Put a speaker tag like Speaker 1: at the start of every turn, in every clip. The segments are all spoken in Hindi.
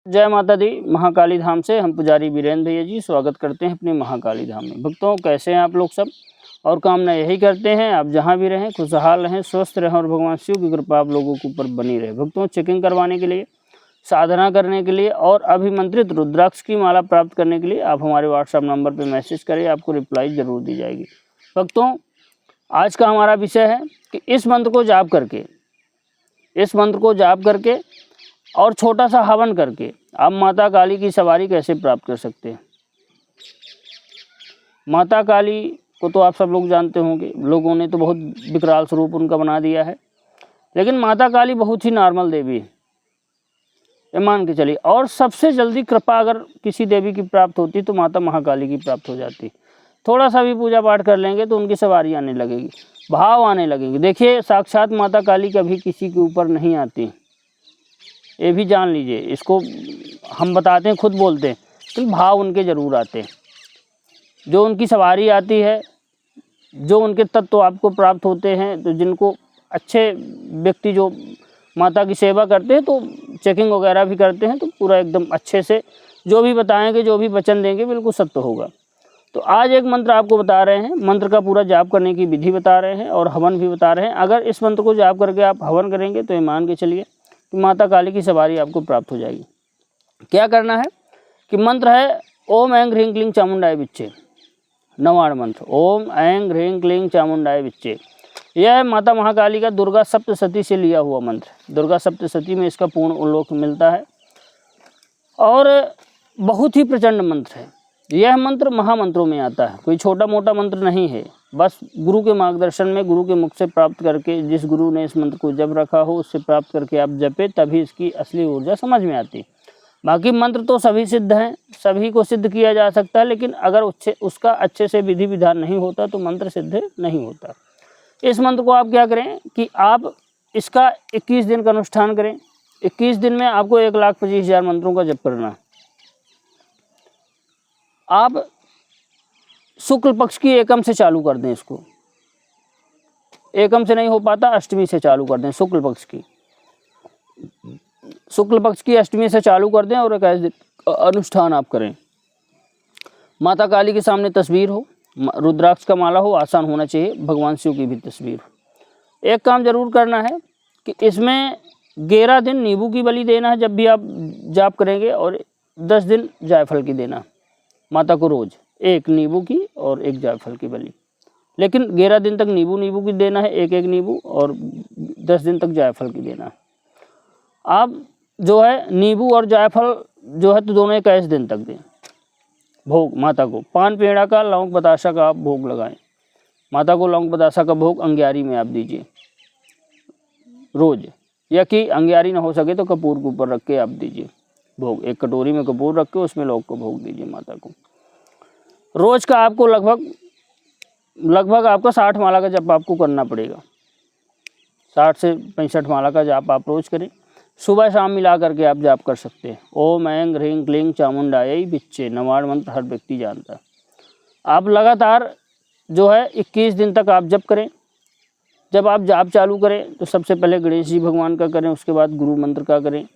Speaker 1: जय माता दी। महाकाली धाम से हम पुजारी वीरेंद्र भैया जी स्वागत करते हैं अपने महाकाली धाम में। भक्तों, कैसे हैं आप लोग सब? और कामना यही करते हैं आप जहां भी रहें खुशहाल रहें, स्वस्थ रहें और भगवान शिव की कृपा आप लोगों के ऊपर बनी रहे। भक्तों, चेकिंग करवाने के लिए, साधना करने के लिए और अभिमंत्रित रुद्राक्ष की माला प्राप्त करने के लिए आप हमारे व्हाट्सएप नंबर पर मैसेज करें, आपको रिप्लाई ज़रूर दी जाएगी। भक्तों, आज का हमारा विषय है कि इस मंत्र को जाप करके और छोटा सा हवन करके आप माता काली की सवारी कैसे प्राप्त कर सकते हैं। माता काली को तो आप सब लोग जानते होंगे, लोगों ने तो बहुत विकराल स्वरूप उनका बना दिया है, लेकिन माता काली बहुत ही नॉर्मल देवी है, ये मान के चलिए। और सबसे जल्दी कृपा अगर किसी देवी की प्राप्त होती तो माता महाकाली की प्राप्त हो जाती। थोड़ा सा भी पूजा पाठ कर लेंगे तो उनकी सवारी आने लगेगी, भाव आने लगेंगे। देखिए, साक्षात माता काली कभी किसी के ऊपर नहीं आती, ये भी जान लीजिए। इसको हम बताते हैं, खुद बोलते हैं, तो भाव उनके ज़रूर आते हैं। जो उनकी सवारी आती है, जो उनके तत्व आपको प्राप्त होते हैं, तो जिनको अच्छे व्यक्ति जो माता की सेवा करते हैं तो चेकिंग वगैरह भी करते हैं, तो पूरा एकदम अच्छे से जो भी बताएंगे, जो भी वचन देंगे, बिल्कुल सत्य होगा। तो आज एक मंत्र आपको बता रहे हैं, मंत्र का पूरा जाप करने की विधि बता रहे हैं और हवन भी बता रहे हैं। अगर इस मंत्र को जाप करके आप हवन करेंगे तो ये मान के चलिए कि माता काली की सवारी आपको प्राप्त हो जाएगी। क्या करना है कि मंत्र है ओम ऐं ह्रीं क्लीं चामुंडाय विच्चे, नवाण मंत्र। ओम ऐं ह्रीं क्लीं चामुंडाय विच्चे, यह है माता महाकाली का दुर्गा सप्तशती से लिया हुआ मंत्र। दुर्गा सप्तशती में इसका पूर्ण उल्लेख मिलता है और बहुत ही प्रचंड मंत्र है। यह मंत्र महामंत्रों में आता है, कोई छोटा मोटा मंत्र नहीं है। बस गुरु के मार्गदर्शन में, गुरु के मुख से प्राप्त करके, जिस गुरु ने इस मंत्र को जप रखा हो उससे प्राप्त करके आप जपे, तभी इसकी असली ऊर्जा समझ में आती। बाकी मंत्र तो सभी सिद्ध हैं, सभी को सिद्ध किया जा सकता है, लेकिन अगर उसका अच्छे से विधि विधान नहीं होता तो मंत्र सिद्ध नहीं होता। इस मंत्र को आप क्या करें कि आप इसका 21 दिन का अनुष्ठान करें। 21 दिन में आपको 1,25,000 मंत्रों का जप करना है। आप शुक्ल पक्ष की एकम से चालू कर दें इसको। एकम से नहीं हो पाता, अष्टमी से चालू कर दें। शुक्ल पक्ष की अष्टमी से चालू कर दें और 21 दिन अनुष्ठान आप करें। माता काली के सामने तस्वीर हो, रुद्राक्ष का माला हो, आसान होना चाहिए, भगवान शिव की भी तस्वीर हो। एक काम जरूर करना है कि इसमें 11 दिन नींबू की बलि देना है जब भी आप जाप करेंगे, और 10 दिन जायफल की देना माता को रोज, एक नींबू की और एक जायफल की बलि। लेकिन 11 दिन तक नींबू की देना है, एक एक नींबू, और 10 दिन तक जायफल की देना है। आप जो है नींबू और जायफल जो है तो दोनों 21 दिन तक दें। भोग माता को पान पेड़ा का, लौंग बताशा का आप भोग लगाएं। माता को लौंग बताशा का भोग अंग्यारी में आप दीजिए रोज, या कि अंग्यारी ना हो सके तो कपूर के ऊपर रख के आप दीजिए भोग। एक कटोरी में कपूर रख के उसमें लौंग को भोग दीजिए माता को। रोज का आपको लगभग आपका 60 माला का जप आपको करना पड़ेगा। 60 से 65 माला का जाप आप रोज करें। सुबह शाम मिला करके आप जाप कर सकते हैं। ओम ऐं ह्रीं क्लीं चामुंडाय विच्चे, नवाण मंत्र हर व्यक्ति जानता है। आप लगातार जो है 21 दिन तक आप जप करें। जब आप जाप चालू करें तो सबसे पहले गणेश जी भगवान का करें, उसके बाद गुरु मंत्र का करें,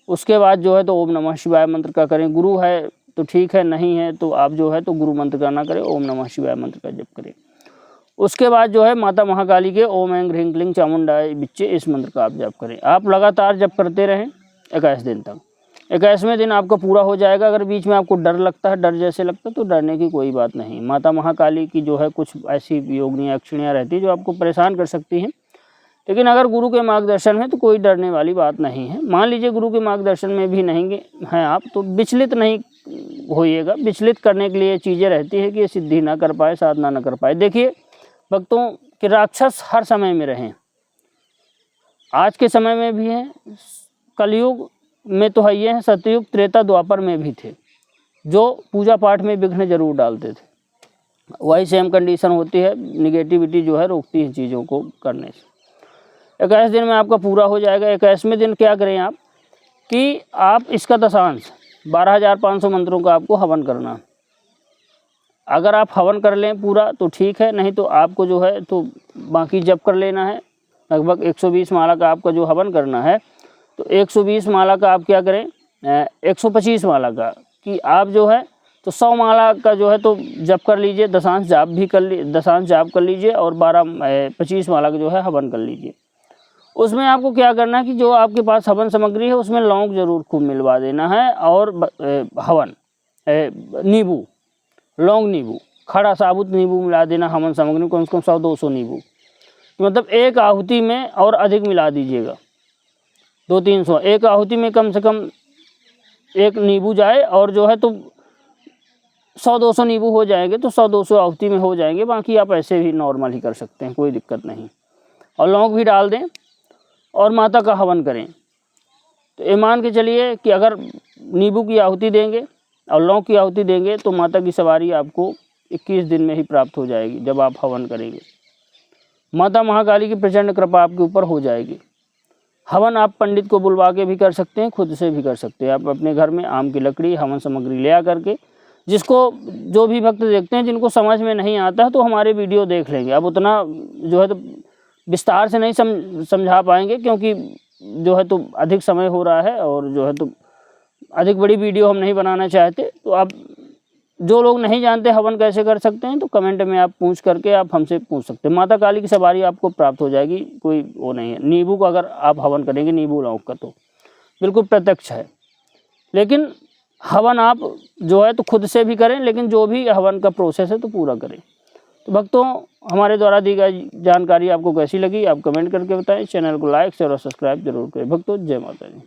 Speaker 1: उसके बाद जो है तो ओम नमः शिवाय मंत्र का करें। गुरु है तो ठीक है, नहीं है तो आप जो है तो गुरु मंत्र का ना करें, ओम नमः शिवाय मंत्र का जप करें। उसके बाद जो है माता महाकाली के ओम ऐं ह्रीं क्लीं चामुंडाय विच्चे, इस मंत्र का आप जप करें। आप लगातार जप करते रहें 21 दिन तक। 21वें दिन आपका पूरा हो जाएगा। अगर बीच में आपको डर लगता है, डर जैसे लगता है, तो डरने की कोई बात नहीं। माता महाकाली की जो है कुछ ऐसी योगिनियाँ अक्षिणियाँ रहती है जो आपको परेशान कर सकती हैं, लेकिन अगर गुरु के मार्गदर्शन में तो कोई डरने वाली बात नहीं है। मान लीजिए गुरु के मार्गदर्शन में भी नहीं हैं आप, तो विचलित नहीं होइएगा। विचलित करने के लिए चीज़ें रहती है कि ये सिद्धि ना कर पाए, साधना ना कर पाए। देखिए भक्तों, कि राक्षस हर समय में रहें, आज के समय में भी हैं, कलयुग में तो है ये हैं, सतयुग त्रेता द्वापर में भी थे, जो पूजा पाठ में विघ्न जरूर डालते थे। वही सेम कंडीशन होती है, निगेटिविटी जो है रोकती है चीज़ों को करने से। 21 दिन में आपका पूरा हो जाएगा। 21वें दिन क्या करें आप कि आप इसका दशांश 12,500 मंत्रों का आपको हवन करना है। अगर आप हवन कर लें पूरा तो ठीक है, नहीं तो आपको जो है तो बाकी जप कर लेना है। लगभग 120 माला का आपका जो हवन करना है, तो 120 माला का आप क्या करें 125 माला का, कि आप जो है तो 100 माला का जो है तो जप कर लीजिए, दशांश जाप भी दशांश जाप कर लीजिए, और 25 माला का जो है हवन कर लीजिए। उसमें आपको क्या करना है कि जो आपके पास हवन सामग्री है उसमें लौंग जरूर खूब मिलवा देना है, और हवन नींबू, लौंग नींबू, खड़ा साबुत नींबू मिला देना हवन सामग्री में, कम से कम 100-200 नींबू, मतलब एक आहुति में, और अधिक मिला दीजिएगा 200-300, एक आहुति में कम से कम एक नींबू जाए, और जो है तो 100-200 नींबू हो जाएंगे तो 100-200 आहुति में हो जाएंगे, बाकी आप ऐसे भी नॉर्मल ही कर सकते हैं, कोई दिक्कत नहीं। और लौंग भी डाल दें और माता का हवन करें। तो ये मान के चलिए कि अगर नींबू की आहुति देंगे और लौंग की आहुति देंगे तो माता की सवारी आपको 21 दिन में ही प्राप्त हो जाएगी जब आप हवन करेंगे। माता महाकाली की प्रचंड कृपा आपके ऊपर हो जाएगी। हवन आप पंडित को बुलवा के भी कर सकते हैं, खुद से भी कर सकते हैं। आप अपने घर में आम की लकड़ी, हवन सामग्री ले आ करके, जिसको जो भी भक्त देखते हैं जिनको समझ में नहीं आता है तो हमारे वीडियो देख लेंगे। अब उतना जो है तो विस्तार से नहीं समझा पाएंगे, क्योंकि जो है तो अधिक समय हो रहा है और जो है तो अधिक बड़ी वीडियो हम नहीं बनाना चाहते। तो आप जो लोग नहीं जानते हवन कैसे कर सकते हैं तो कमेंट में आप पूछ करके आप हमसे पूछ सकते हैं। माता काली की सवारी आपको प्राप्त हो जाएगी, कोई वो नहीं है। नींबू का अगर आप हवन करेंगे, नींबू लौंग का, तो बिल्कुल प्रत्यक्ष है। लेकिन हवन आप जो है तो खुद से भी करें, लेकिन जो भी हवन का प्रोसेस है तो पूरा करें। तो भक्तों, हमारे द्वारा दी गई जानकारी आपको कैसी लगी आप कमेंट करके बताएं। चैनल को लाइक शेयर और सब्सक्राइब जरूर करें। भक्तों, जय माता दी।